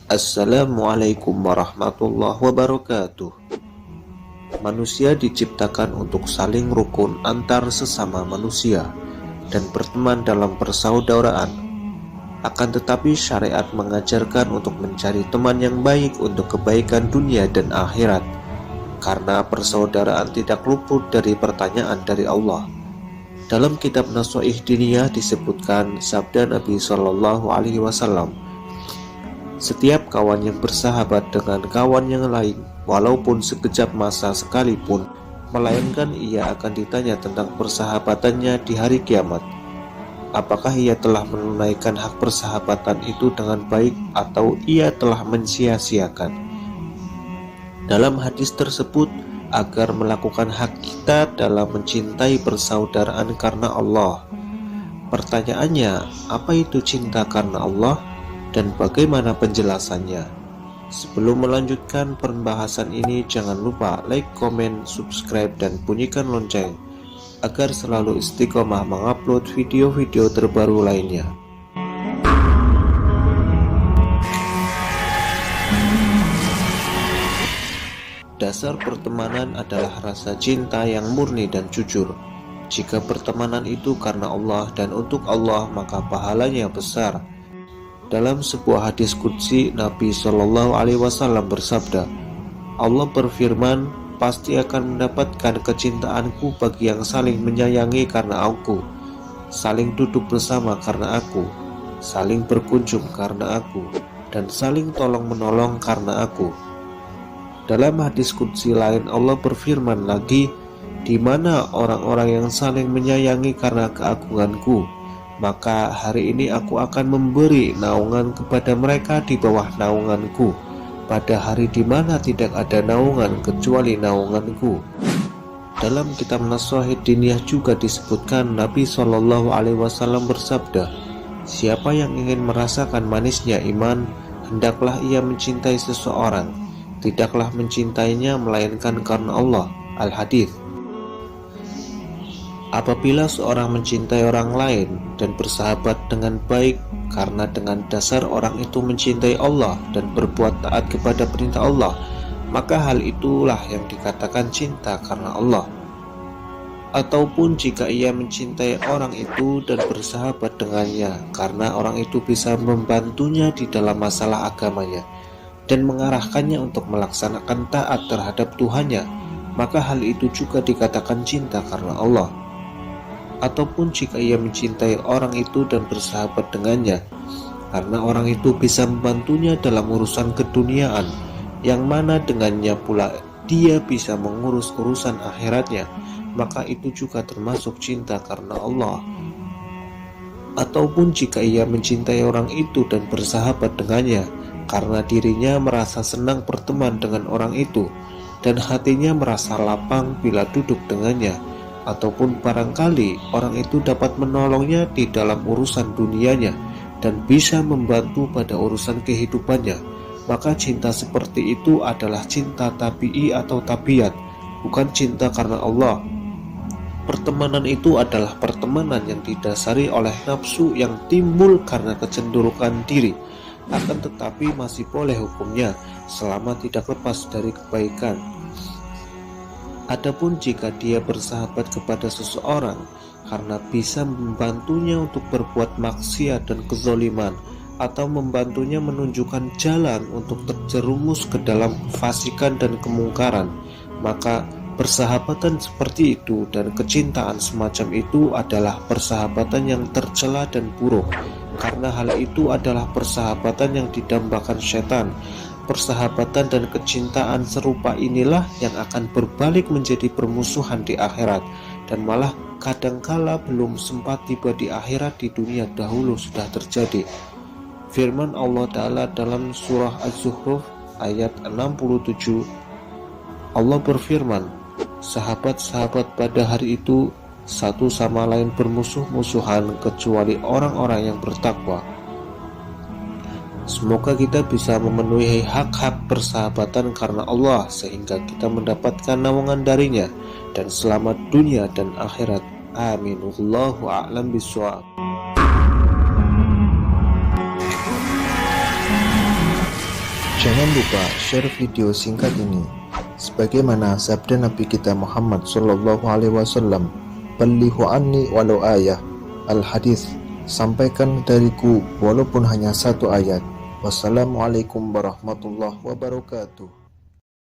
Assalamualaikum warahmatullahi wabarakatuh. Manusia diciptakan untuk saling rukun antar sesama manusia dan berteman dalam persaudaraan. Akan tetapi syariat mengajarkan untuk mencari teman yang baik untuk kebaikan dunia dan akhirat, karena persaudaraan tidak luput dari pertanyaan dari Allah. Dalam kitab Nasha'ih Diniyah disebutkan sabda Nabi SAW, setiap kawan yang bersahabat dengan kawan yang lain, walaupun sekejap masa sekalipun, melainkan ia akan ditanya tentang persahabatannya di hari kiamat. Apakah ia telah menunaikan hak persahabatan itu dengan baik atau ia telah mensia-siakan? Dalam hadis tersebut, agar melakukan hak kita dalam mencintai persaudaraan karena Allah. Pertanyaannya, apa itu cinta karena Allah? Dan bagaimana penjelasannya? Sebelum melanjutkan pembahasan ini, jangan lupa like, komen, subscribe, dan bunyikan lonceng agar selalu istiqomah mengupload video-video terbaru lainnya. Dasar pertemanan adalah rasa cinta yang murni dan jujur. Jika pertemanan itu karena Allah dan untuk Allah, maka pahalanya besar. Dalam sebuah hadis qudsi, Nabi SAW bersabda, Allah berfirman, pasti akan mendapatkan kecintaanku bagi yang saling menyayangi karena aku, saling duduk bersama karena aku, saling berkunjung karena aku, dan saling tolong menolong karena aku. Dalam hadis qudsi lain, Allah berfirman lagi, di mana orang-orang yang saling menyayangi karena keagunganku, maka hari ini aku akan memberi naungan kepada mereka di bawah naunganku, pada hari di mana tidak ada naungan kecuali naunganku. Dalam kitab Nasha'ih Diniyah juga disebutkan Nabi SAW bersabda, siapa yang ingin merasakan manisnya iman, hendaklah ia mencintai seseorang, tidaklah mencintainya melainkan karena Allah. Al-Hadits. Apabila seorang mencintai orang lain dan bersahabat dengan baik, karena dengan dasar orang itu mencintai Allah dan berbuat taat kepada perintah Allah, maka hal itulah yang dikatakan cinta karena Allah. Ataupun jika ia mencintai orang itu dan bersahabat dengannya karena orang itu bisa membantunya di dalam masalah agamanya dan mengarahkannya untuk melaksanakan taat terhadap Tuhannya, maka hal itu juga dikatakan cinta karena Allah. Ataupun jika ia mencintai orang itu dan bersahabat dengannya karena orang itu bisa membantunya dalam urusan keduniaan, yang mana dengannya pula dia bisa mengurus urusan akhiratnya, maka itu juga termasuk cinta karena Allah. Ataupun jika ia mencintai orang itu dan bersahabat dengannya karena dirinya merasa senang berteman dengan orang itu dan hatinya merasa lapang bila duduk dengannya, ataupun barangkali orang itu dapat menolongnya di dalam urusan dunianya dan bisa membantu pada urusan kehidupannya, maka cinta seperti itu adalah cinta tabi'i atau tabiat, bukan cinta karena Allah. Pertemanan itu adalah pertemanan yang didasari oleh nafsu yang timbul karena kecenderungan diri, akan tetapi masih boleh hukumnya selama tidak lepas dari kebaikan. Adapun jika dia bersahabat kepada seseorang karena bisa membantunya untuk berbuat maksiat dan kezaliman, atau membantunya menunjukkan jalan untuk terjerumus ke dalam kefasikan dan kemungkaran, maka persahabatan seperti itu dan kecintaan semacam itu adalah persahabatan yang tercela dan buruk, karena hal itu adalah persahabatan yang didambakan setan. Persahabatan dan kecintaan serupa inilah yang akan berbalik menjadi permusuhan di akhirat, dan malah kadangkala belum sempat tiba di akhirat, di dunia dahulu sudah terjadi. Firman Allah Ta'ala dalam surah Az-Zukhruf ayat 67, Allah berfirman, sahabat-sahabat pada hari itu satu sama lain bermusuh-musuhan kecuali orang-orang yang bertakwa. Semoga kita bisa memenuhi hak-hak persahabatan karena Allah sehingga kita mendapatkan naungan darinya dan selamat dunia dan akhirat. Amin. Wallahu a'lam bishawab. Jangan lupa share video singkat ini. Sebagaimana sabda Nabi kita Muhammad SAW, "Ballighu anni walau ayah." Al-Hadis, sampaikan dariku walaupun hanya satu ayat. Wassalamualaikum warahmatullahi wabarakatuh.